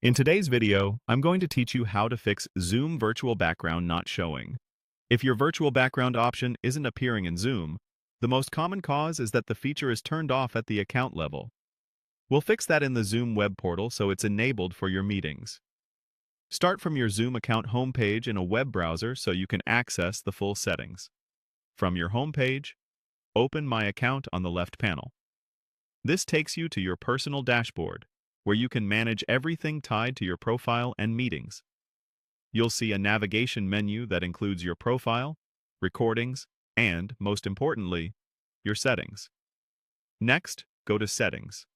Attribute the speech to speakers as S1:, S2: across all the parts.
S1: In today's video, I'm going to teach you how to fix Zoom virtual background not showing. If your virtual background option isn't appearing in Zoom, the most common cause is that the feature is turned off at the account level. We'll fix that in the Zoom web portal so it's enabled for your meetings. Start from your Zoom account homepage in a web browser so you can access the full settings. From your homepage, open My Account on the left panel. This takes you to your personal dashboard, where you can manage everything tied to your profile and meetings. You'll see a navigation menu that includes your profile, recordings, and, most importantly, your settings. Next, go to Settings.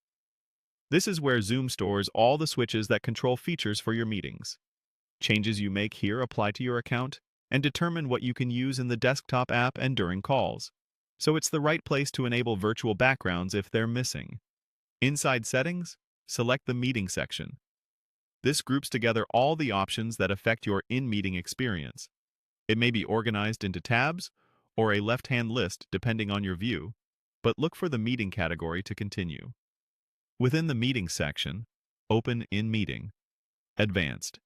S1: This is where Zoom stores all the switches that control features for your meetings. Changes you make here apply to your account and determine what you can use in the desktop app and during calls. So it's the right place to enable virtual backgrounds if they're missing. Inside Settings, select the Meeting section. This groups together all the options that affect your in-meeting experience. It may be organized into tabs or a left-hand list depending on your view, but look for the Meeting category to continue. Within the Meeting section, open In Meeting, Advanced.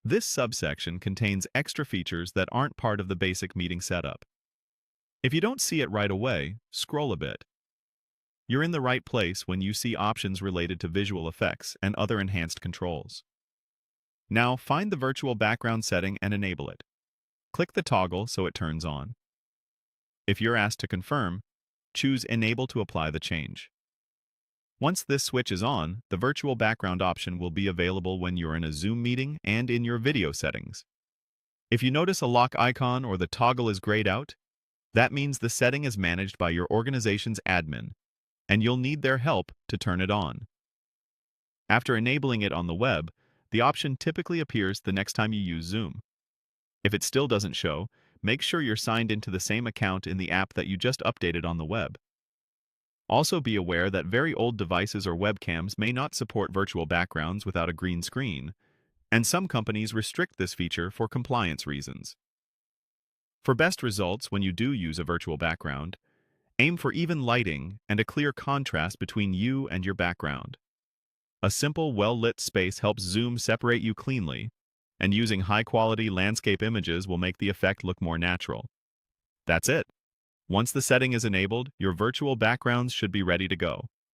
S1: This subsection contains extra features that aren't part of the basic meeting setup. If you don't see it right away, scroll a bit. You're in the right place when you see options related to visual effects and other enhanced controls. Now find the virtual background setting and enable it. Click the toggle so it turns on. If you're asked to confirm, choose Enable to apply the change. Once this switch is on, the virtual background option will be available when you're in a Zoom meeting and in your video settings. If you notice a lock icon or the toggle is grayed out, that means the setting is managed by your organization's admin, and you'll need their help to turn it on. After enabling it on the web, the option typically appears the next time you use Zoom. If it still doesn't show, make sure you're signed into the same account in the app that you just updated on the web. Also be aware that very old devices or webcams may not support virtual backgrounds without a green screen, and some companies restrict this feature for compliance reasons. For best results when you do use a virtual background, aim for even lighting and a clear contrast between you and your background. A simple, well-lit space helps Zoom separate you cleanly, and using high-quality landscape images will make the effect look more natural. That's it. Once the setting is enabled, your virtual backgrounds should be ready to go.